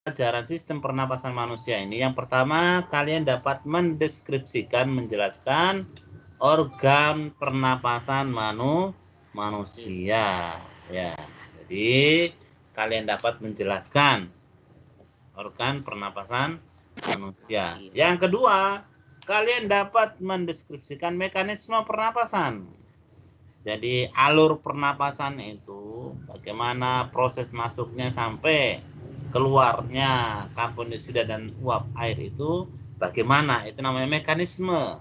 pelajaran sistem pernapasan manusia ini, yang pertama kalian dapat mendeskripsikan, menjelaskan organ pernapasan manusia. Ya, jadi kalian dapat menjelaskan organ pernapasan manusia. Yang kedua, kalian dapat mendeskripsikan mekanisme pernapasan. Jadi alur pernapasan itu bagaimana proses masuknya sampai keluarnya karbon dioksida dan uap air itu bagaimana, itu namanya mekanisme.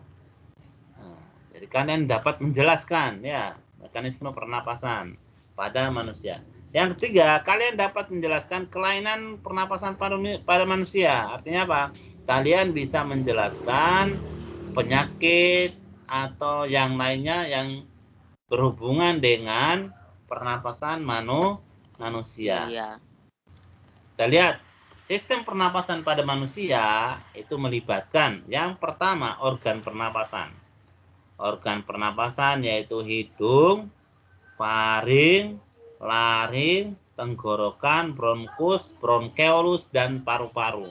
Nah, jadi kalian dapat menjelaskan ya mekanisme pernapasan pada manusia. Yang ketiga, kalian dapat menjelaskan kelainan pernapasan pada manusia. Artinya apa? Kalian bisa menjelaskan penyakit atau yang lainnya yang berhubungan dengan pernapasan manusia. Iya. Kita lihat, sistem pernapasan pada manusia itu melibatkan yang pertama organ pernapasan. Organ pernapasan yaitu hidung, faring, laring, tenggorokan, bronkus, bronkeolus, dan paru-paru.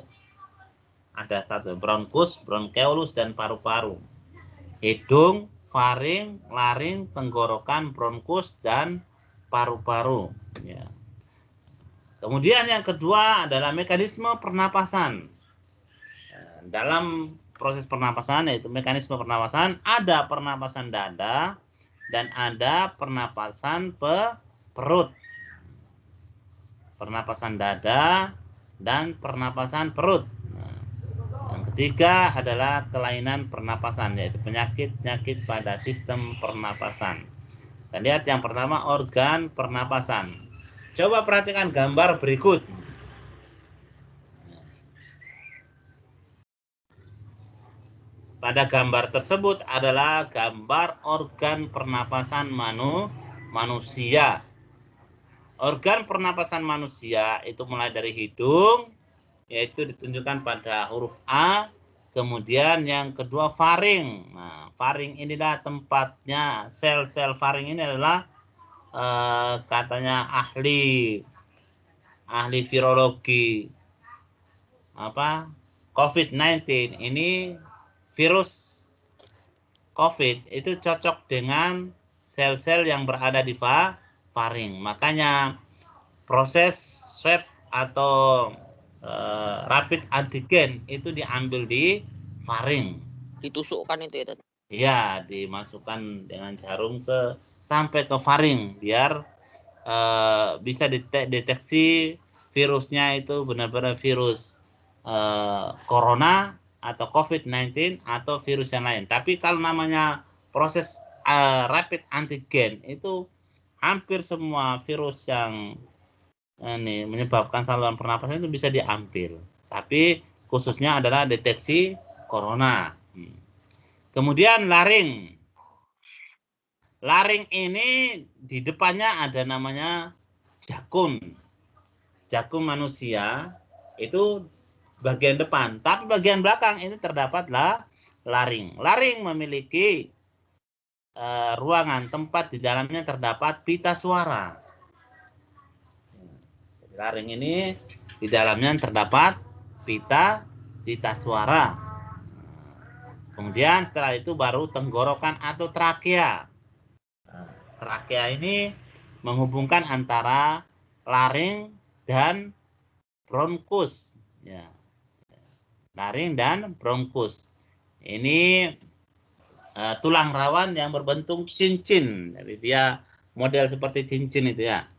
Ada satu, bronkus, bronkeolus, dan paru-paru. Hidung, faring, laring, tenggorokan, bronkus, dan paru-paru. Ya. Kemudian yang kedua adalah mekanisme pernapasan. Dalam proses pernapasan, yaitu mekanisme pernapasan, ada pernapasan dada dan ada pernapasan perut. Pernapasan dada dan pernapasan perut. Yang ketiga adalah kelainan pernapasan, yaitu penyakit-penyakit pada sistem pernapasan. Kita lihat yang pertama organ pernapasan. Coba perhatikan gambar berikut. Pada gambar tersebut adalah gambar organ pernapasan manusia. Organ pernapasan manusia itu mulai dari hidung, yaitu ditunjukkan pada huruf A. Kemudian yang kedua faring. Nah, faring inilah tempatnya, sel-sel faring ini adalah katanya ahli virologi COVID-19 ini, virus COVID itu cocok dengan sel-sel yang berada di faring. Makanya proses swab atau rapid antigen itu diambil di faring. Ditusukkan itu ya? Iya, dimasukkan dengan jarum sampai ke faring biar bisa deteksi virusnya itu benar-benar virus corona atau COVID-19 atau virus yang lain. Tapi kalau namanya proses rapid antigen itu hampir semua virus yang menyebabkan saluran pernapasan itu bisa diambil. Tapi khususnya adalah deteksi corona. Kemudian laring. Laring ini di depannya ada namanya jakun. Jakun manusia itu bagian depan, tapi bagian belakang ini terdapatlah laring. Laring memiliki ruangan tempat di dalamnya terdapat pita suara. Laring ini di dalamnya terdapat pita suara. Kemudian setelah itu baru tenggorokan atau trakea. Trakea ini menghubungkan antara laring dan bronkus. Ya. Laring dan bronkus. Ini tulang rawan yang berbentuk cincin. Jadi dia model seperti cincin itu ya.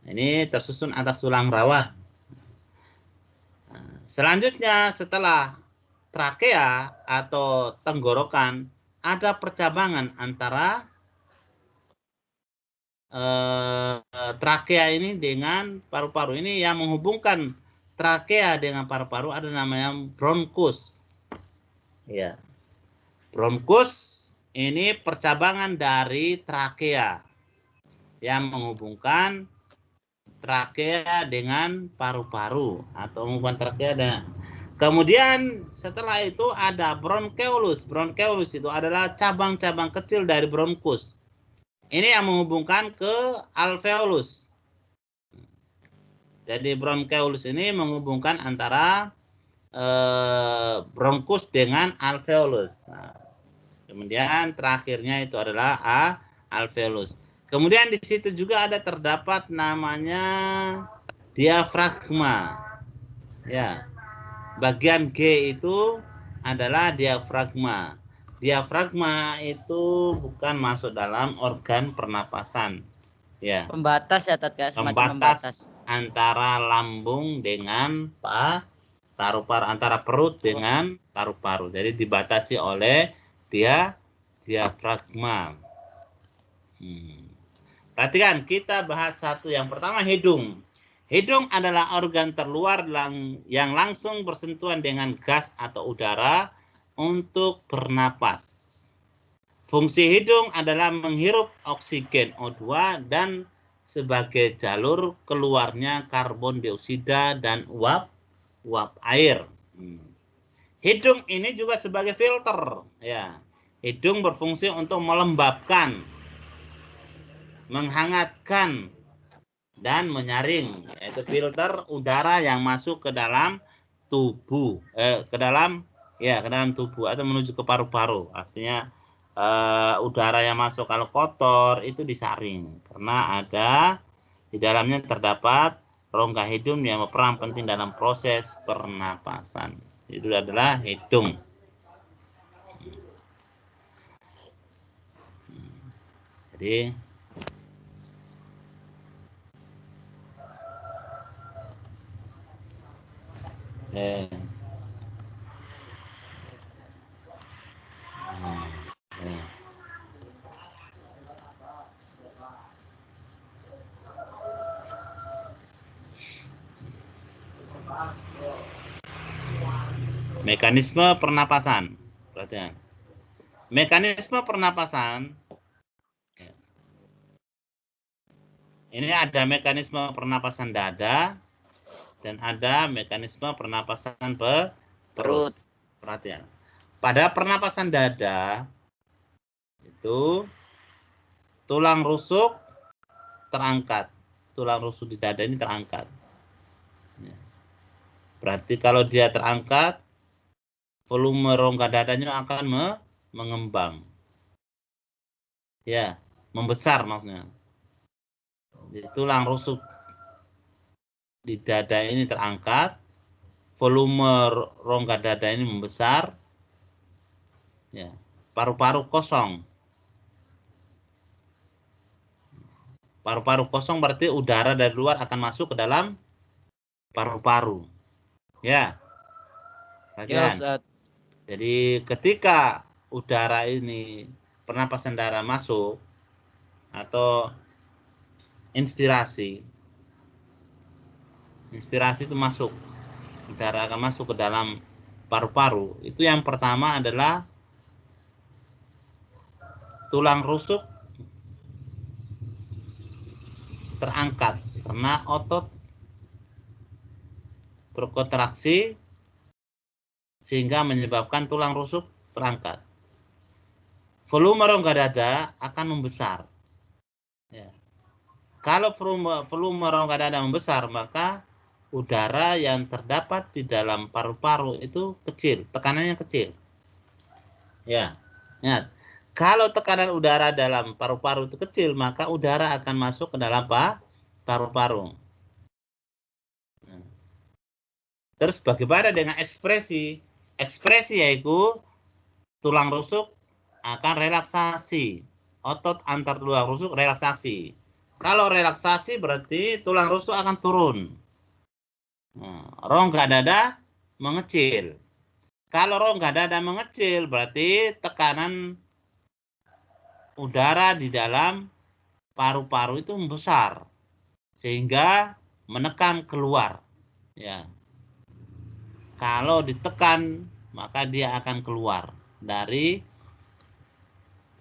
Ini tersusun atas tulang rawan. Selanjutnya setelah trakea atau tenggorokan ada percabangan antara trakea ini dengan paru-paru. Ini yang menghubungkan trakea dengan paru-paru ada namanya bronkus. Ya. Bronkus ini percabangan dari trakea yang menghubungkan trakea dengan paru-paru atau menghubungkan trakea dengan. Kemudian setelah itu ada bronkeolus. Bronkeolus itu adalah cabang-cabang kecil dari bronkus. Ini yang menghubungkan ke alveolus. Jadi bronkeolus ini menghubungkan antara bronkus dengan alveolus. Nah, kemudian terakhirnya itu adalah alveolus. Kemudian di situ juga ada terdapat namanya diafragma. Ya. Bagian G itu adalah diafragma. Diafragma itu bukan masuk dalam organ pernapasan. Ya. Pembatas ya, Tat, semacam Pembatas antara lambung dengan paru-paru, antara perut dengan paru-paru. Jadi dibatasi oleh diafragma. Perhatikan, kita bahas satu. Yang pertama, hidung. Hidung adalah organ terluar yang langsung bersentuhan dengan gas atau udara untuk bernapas. Fungsi hidung adalah menghirup oksigen O2 dan sebagai jalur keluarnya karbon dioksida dan uap air. Hidung ini juga sebagai filter. Ya. Hidung berfungsi untuk melembabkan, menghangatkan, dan menyaring, yaitu filter udara yang masuk ke dalam tubuh, ke dalam tubuh atau menuju ke paru-paru. Artinya udara yang masuk kalau kotor itu disaring karena ada di dalamnya terdapat rongga hidung yang berperan penting dalam proses pernapasan. Itu adalah hidung. Jadi mekanisme pernapasan. Perhatian. Mekanisme pernapasan. Ini ada mekanisme pernapasan dada dan ada mekanisme pernapasan perut. Perhatian. Pada pernapasan dada itu tulang rusuk terangkat. Tulang rusuk di dada ini terangkat. Berarti kalau dia terangkat, volume rongga dadanya akan mengembang. Ya, membesar maksudnya. Jadi, tulang rusuk di dada ini terangkat, volume rongga dada ini membesar. Ya, paru-paru kosong. Paru-paru kosong berarti udara dari luar akan masuk ke dalam paru-paru. Ya. Perhatian. Jadi ketika udara ini, pernapasan darah masuk atau inspirasi itu masuk, udara akan masuk ke dalam paru-paru. Itu yang pertama adalah tulang rusuk terangkat karena otot berkontraksi sehingga menyebabkan tulang rusuk terangkat. Volume rongga dada akan membesar. Ya. Kalau volume rongga dada membesar, maka udara yang terdapat di dalam paru-paru itu kecil, tekanannya kecil. Ya. Ingat, kalau tekanan udara dalam paru-paru itu kecil, maka udara akan masuk ke dalam paru-paru. Terus bagaimana dengan ekspresi? Ekspresi yaitu tulang rusuk akan relaksasi. Otot antar tulang rusuk relaksasi. Kalau relaksasi berarti tulang rusuk akan turun. Rongga dada mengecil. Kalau rongga dada mengecil berarti tekanan udara di dalam paru-paru itu membesar sehingga menekan keluar. Ya. Kalau ditekan maka dia akan keluar dari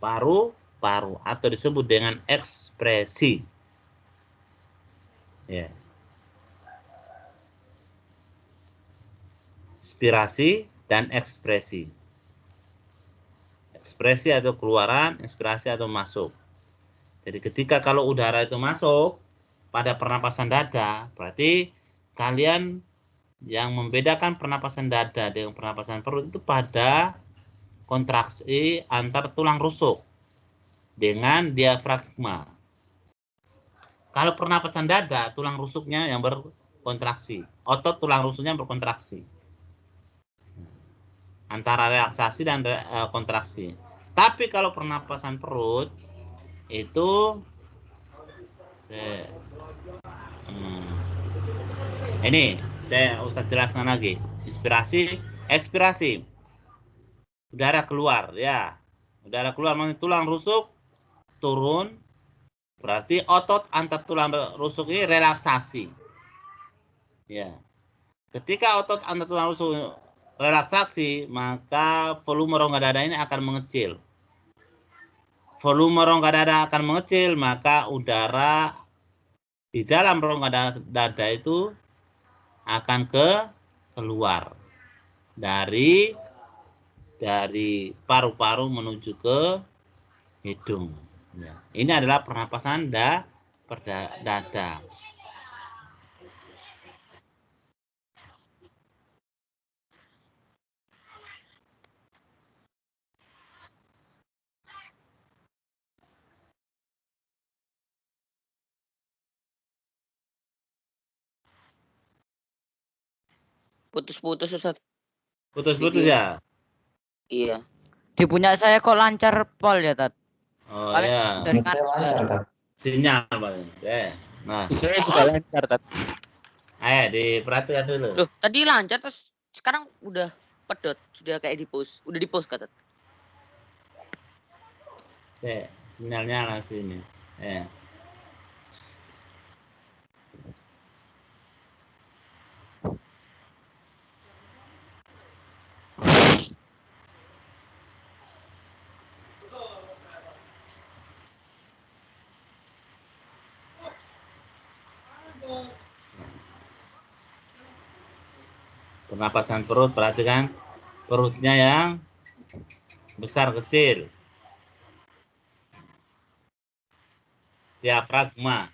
paru-paru atau disebut dengan ekspresi. Ya. Inspirasi dan ekspresi. Ekspresi atau keluaran, inspirasi atau masuk. Jadi ketika kalau udara itu masuk, pada pernapasan dada, berarti kalian yang membedakan pernapasan dada dengan pernapasan perut itu pada kontraksi antar tulang rusuk dengan diafragma. Kalau pernapasan dada, tulang rusuknya yang berkontraksi, otot tulang rusuknya berkontraksi antara relaksasi dan kontraksi. Tapi kalau pernapasan perut itu ini saya usah jelaskan lagi. Inspirasi, ekspirasi. Udara keluar ya. Udara keluar, maksudnya tulang rusuk turun, berarti otot antar tulang rusuk ini relaksasi. Ya. Ketika otot antar tulang rusuk relaksasi, maka volume rongga dada ini akan mengecil. Volume rongga dada akan mengecil, maka udara di dalam rongga dada itu akan keluar dari paru-paru menuju ke hidung. Ya. Ini adalah pernapasan dada. Putus-putus Ustaz. Putus-putus ya? Iya. Di punya saya kok lancar pol ya, Tat? Oh Paling ya. dari Saya lancar, Tat. Sinyal paling. Nah, saya juga lancar, Tat. ayo diperhatikan dulu. Loh, tadi lancar terus sekarang udah pedot, sudah kayak di post. Udah di post kata. Sinyalnya langsung ini. Pernapasan perut, perhatikan perutnya yang besar kecil. Diafragma.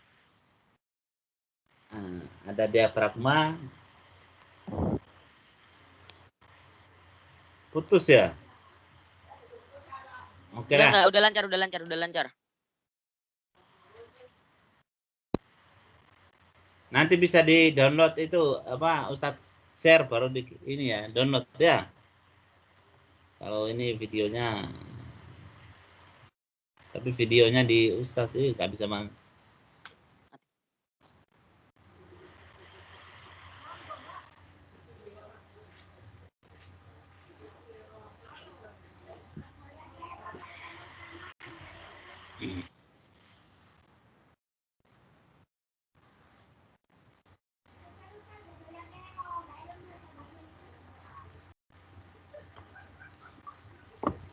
Nah, ada diafragma. Putus ya? Oke lah. Udah lancar. Nanti bisa di-download itu apa Ustadz share baru di ini ya, download ya. Kalau ini videonya, tapi videonya di Ustadz sih nggak bisa mang.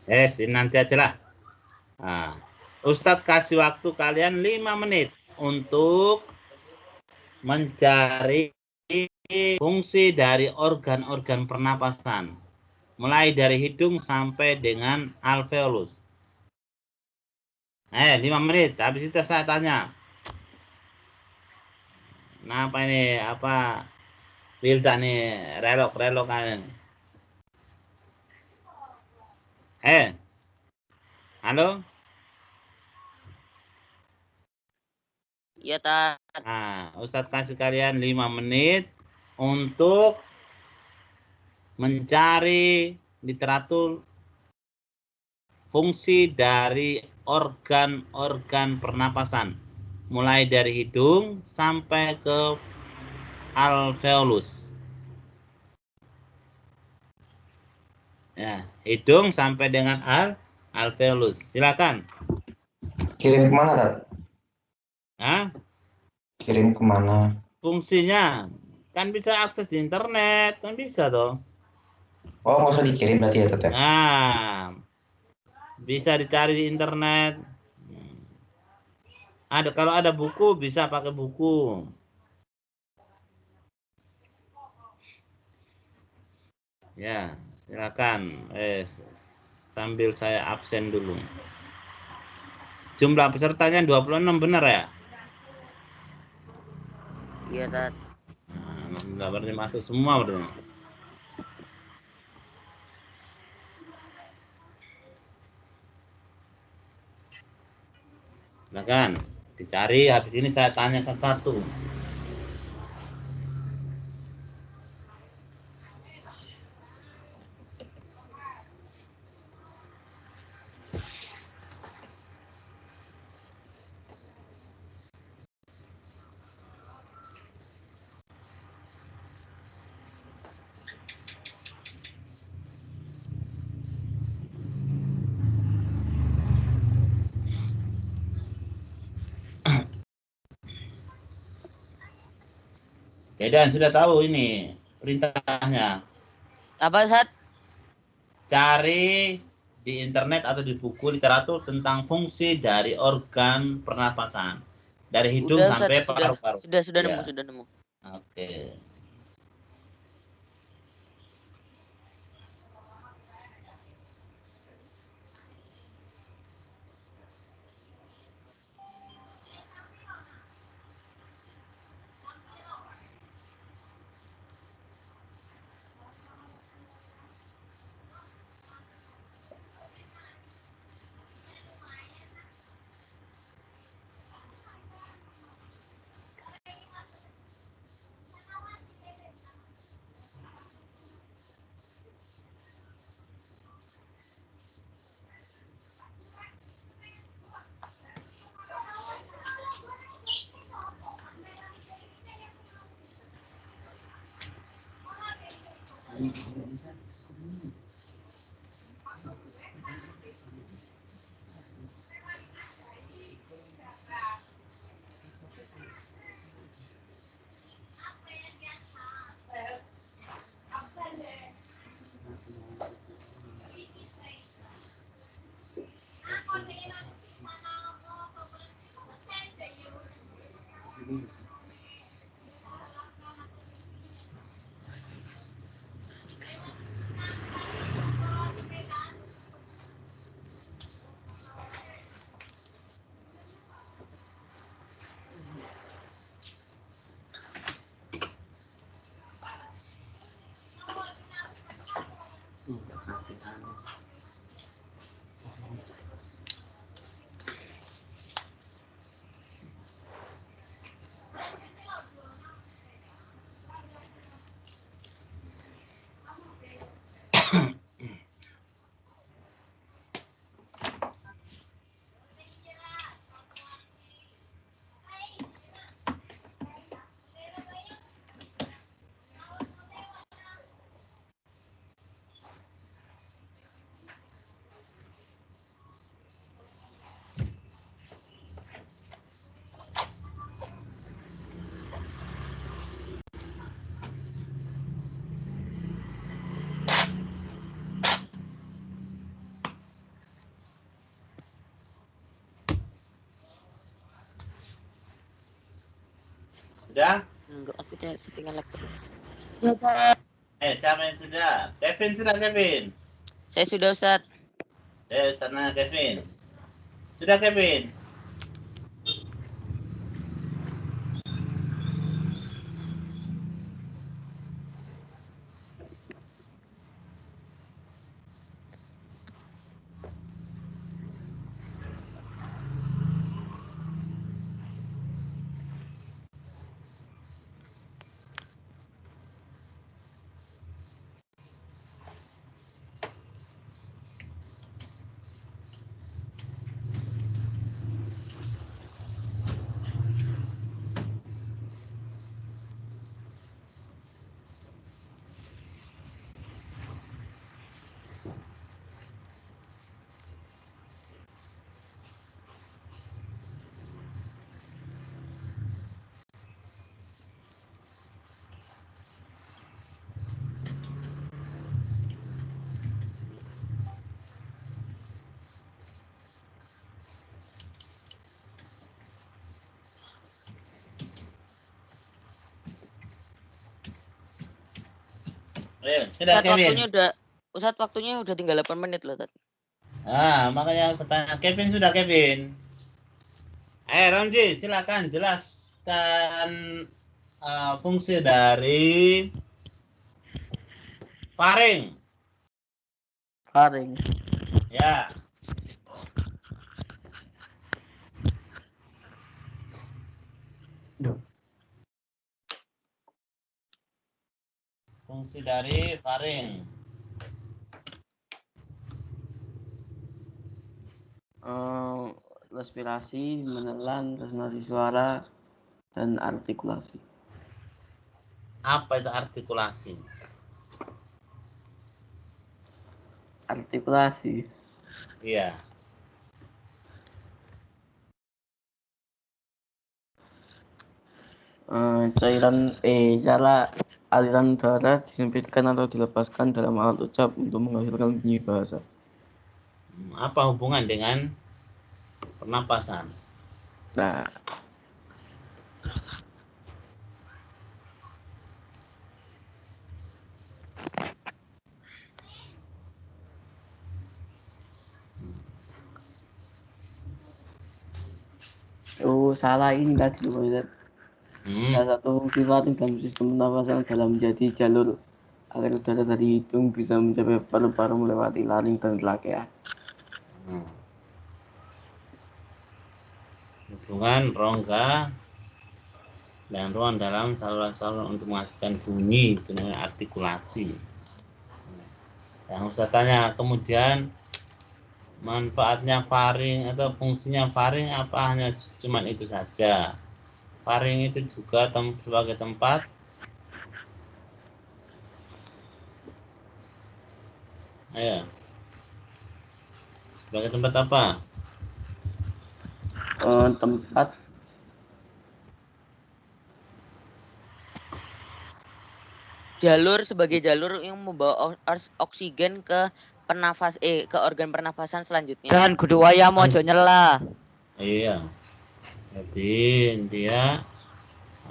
Ini nanti aja lah. Nah, Ustadz kasih waktu kalian 5 menit untuk mencari fungsi dari organ-organ pernapasan. Mulai dari hidung sampai dengan alveolus. 5 menit. Habis itu saya tanya. Nah, apa ini? Apa Wilda nih? Relok kalian. Halo? Iya, Tat. Nah, Ustadz kasih kalian 5 menit untuk mencari literatur fungsi dari organ-organ pernapasan. Mulai dari hidung sampai ke alveolus. Ya, hidung sampai dengan alveolus. Silakan. Kirim kemana, Tat? Hah? Kirim kemana? Fungsinya kan bisa akses di internet, kan bisa toh. Oh, nggak usah dikirim berarti ya, Tat? Nah, bisa dicari di internet. Kalau ada buku bisa pakai buku. Ya, silakan. Sambil saya absen dulu. Jumlah pesertanya 26 benar ya? Iya, Tat. Nah, berarti masuk semua berarti. Nah kan, dicari, habis ini saya tanya satu-satu. Oke, dan sudah tahu ini perintahnya. Apa, Sat? Cari di internet atau di buku literatur tentang fungsi dari organ pernapasan. Dari hidung Udah, Ustaz. sampai Sudah paru-paru. nemu, Ya. sudah nemu. Oke. Sudah? Enggak, aku cari settingan laptop. Siapa yang sudah? Kevin sudah, Kevin. Saya sudah, Ustaz. Ustaz nanya Kevin. Sudah, Kevin? Ayo, sudah, Ustaz, Kevin. waktunya udah tinggal 8 menit loh, Tat. Makanya saya tanya Kevin sudah, Kevin. Ramji, silakan jelaskan fungsi dari faring. Faring. Ya. Fungsi dari faring. Respirasi, menelan, resonansi suara, dan artikulasi. Apa itu artikulasi? Artikulasi. Iya. Cara aliran udara disempitkan atau dilepaskan dalam alat ucap untuk menghasilkan bunyi bahasa. Apa hubungan dengan pernapasan? Nah, salah ini tadi loh, Ustaz. Salah satu fungsi faring dalam sistem pernapasan adalah menjadi jalur agar udara dari hidung bisa mencapai paru-paru melewati laring dan trachea. Hubungan rongga dan ruang dalam saluran-saluran untuk menghasilkan bunyi, itu namanya artikulasi. Yang saya tanya kemudian manfaatnya faring atau fungsinya faring apa, hanya cuman itu saja? Faring itu juga sebagai tempat sebagai tempat apa? Tempat Jalur sebagai jalur yang membawa oksigen ke ke organ pernafasan selanjutnya. Dan kudu waya mojo nyela. Iya. Jadi dia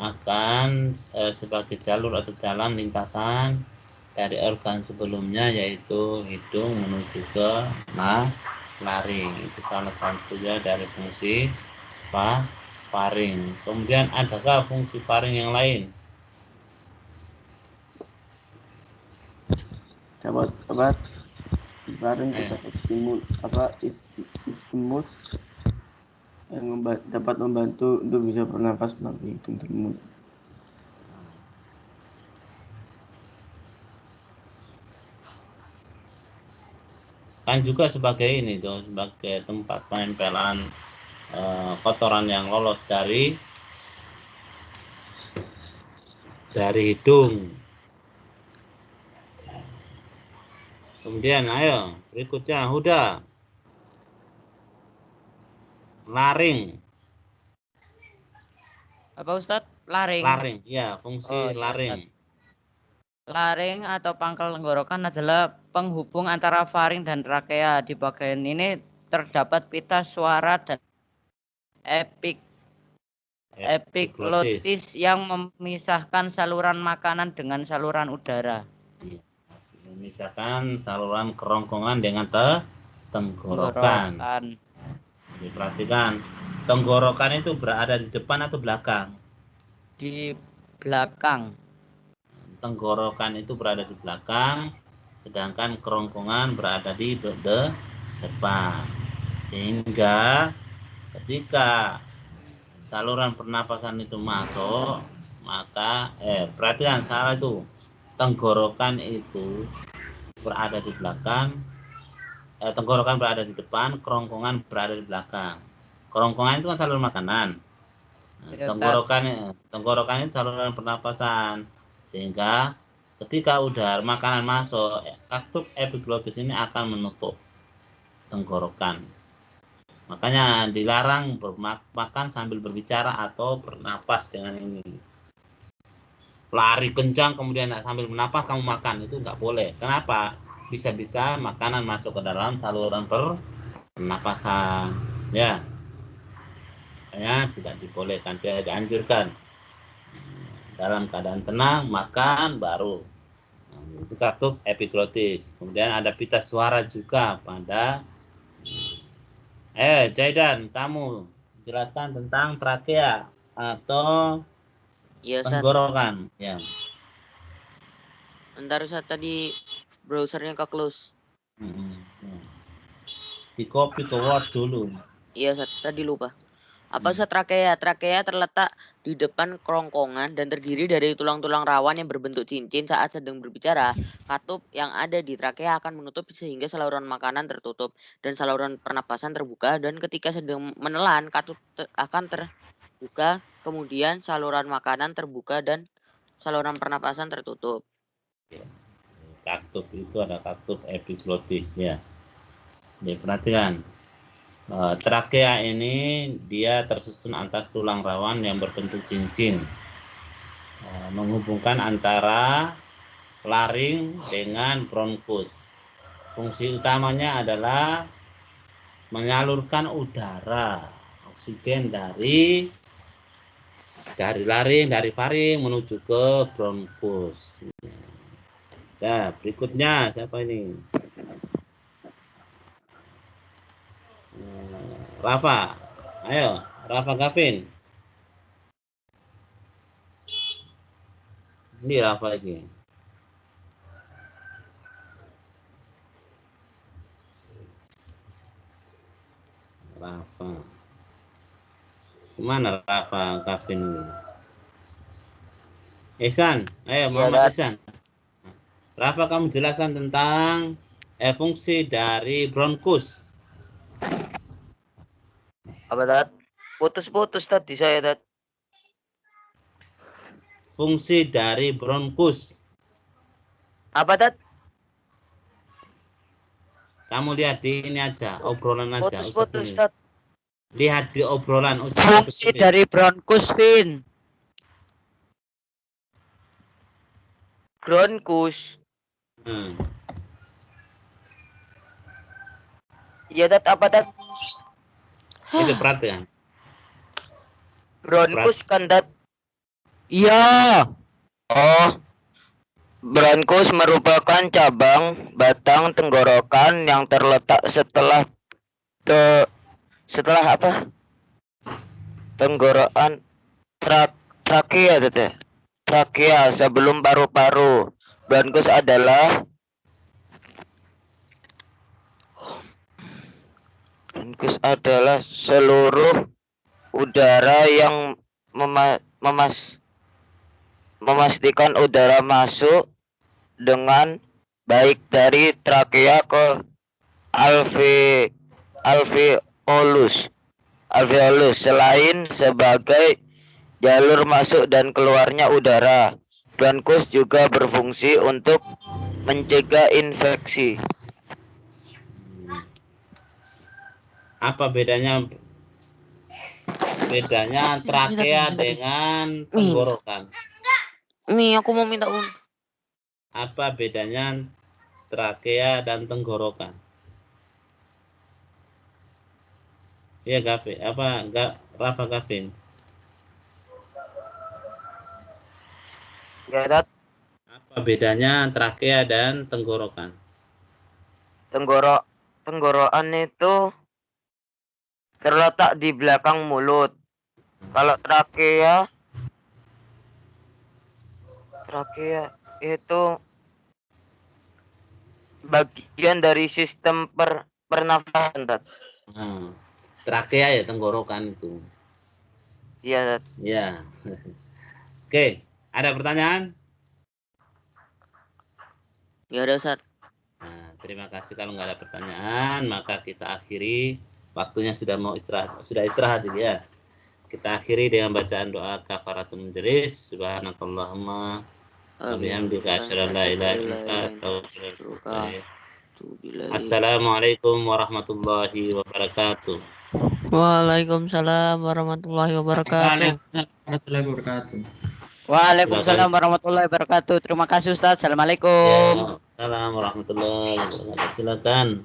akan sebagai jalur atau jalan lintasan dari organ sebelumnya, yaitu hidung menuju ke laring. Itu salah satunya dari fungsi faring. Kemudian adakah fungsi faring yang lain? dapat faring kita istimus yang dapat membantu untuk bisa bernafas melalui hidung dan mulut. Kan juga sebagai ini tuh, sebagai tempat penempelan kotoran yang lolos dari hidung. Kemudian ayo berikutnya Huda. Laring. Apa Ustadz? Laring. Laring, ya, fungsi Oh, iya, laring. Laring atau pangkal tenggorokan adalah penghubung antara faring dan trakea. Di bagian ini terdapat pita suara dan epiglotis yang memisahkan saluran makanan dengan saluran udara. Memisahkan saluran kerongkongan dengan tenggorokan. Diperhatikan, tenggorokan itu berada di depan atau belakang? Di belakang. Tenggorokan itu berada di belakang, sedangkan kerongkongan berada di depan. Sehingga ketika saluran pernapasan itu masuk, maka perhatikan salah itu. Tenggorokan itu berada di belakang, tenggorokan berada di depan, kerongkongan berada di belakang. Kerongkongan itu kan saluran makanan. Tenggorokan itu saluran pernapasan, sehingga ketika udara makanan masuk, katup epiglotis ini akan menutup tenggorokan. Makanya dilarang makan sambil berbicara atau bernapas dengan ini. Lari kencang kemudian sambil bernapas kamu makan, itu nggak boleh. Kenapa? Bisa-bisa makanan masuk ke dalam saluran pernapasan. Ya. Tidak dibolehkan, tidak dianjurkan. Dalam keadaan tenang makan baru. Itu katup epiglotis. Kemudian ada pita suara juga pada Jaidan, kamu jelaskan tentang trakea atau Iya, Ustaz. tenggorokan. Ya. Ntar Ustaz tadi browsernya ke close. Di copy ke Word dulu. Iya, Ustaz. Tadi lupa. Apa Ustaz trakea? Trakea terletak di depan kerongkongan dan terdiri dari tulang-tulang rawan yang berbentuk cincin. Saat sedang berbicara, katup yang ada di trakea akan menutup sehingga saluran makanan tertutup dan saluran pernapasan terbuka, dan ketika sedang menelan, katup akan terbuka, kemudian saluran makanan terbuka dan saluran pernapasan tertutup. Katup itu ada katup epiglotis ya. Jadi perhatikan. Trakea ini dia tersusun atas tulang rawan yang berbentuk cincin, menghubungkan antara laring dengan bronkus. Fungsi utamanya adalah menyalurkan udara oksigen dari laring, dari faring menuju ke bronkus. Nah, berikutnya siapa ini? Rafa, ayo Rafa Gavin. Ini Rafa lagi. Rafa. Kemana Rafa Gavin ini? Ihsan, ayo Muhammad Ihsan. Rafa, kamu jelaskan tentang fungsi dari bronkus. Apa Tat? Putus-putus tadi saya Tat. Fungsi dari bronkus. Apa Tat? Kamu lihat di ini aja, obrolan aja. Putus-putus Tat. Lihat di obrolan Ustaz. Fungsi dari bronkus, Vin. Bronkus. Iya Tat, apa Tat? Itu perhatian. Bronkus kan Tat? Iya. Oh. Bronkus merupakan cabang batang tenggorokan yang terletak setelah apa? Tenggorokan trakea Tat. Trakea sebelum paru-paru. Bronkus adalah seluruh udara yang memastikan udara masuk dengan baik dari trakea ke alveolus selain sebagai jalur masuk dan keluarnya udara. Bronkus juga berfungsi untuk mencegah infeksi. Apa bedanya trakea dengan tenggorokan? Aku mau minta Apa bedanya trakea dan tenggorokan? Ya Gavin, Rafa Gavin. Ya, Tat. Apa bedanya trakea dan tenggorokan? Tenggorokan itu terletak di belakang mulut. Kalau trakea itu bagian dari sistem pernafasan, Tat. Trakea ya tenggorokan itu. Iya, Tat. Ya. Oke, ada pertanyaan? Ya udah Ustaz. Nah, terima kasih. Kalau nggak ada pertanyaan, maka kita akhiri. Waktunya sudah istirahat ya. Kita akhiri dengan bacaan doa kafaratul majelis. Subhanakallahumma wa bihamdika asyhadu an la ilaha illa anta astaghfiruka wa atubu ilaik. Assalamualaikum warahmatullahi wabarakatuh. Waalaikumsalam warahmatullahi wabarakatuh. Waalaikumsalam warahmatullahi wabarakatuh. Terima kasih Ustaz. Assalamualaikum. Assalamualaikum warahmatullahi wabarakatuh. Silakan.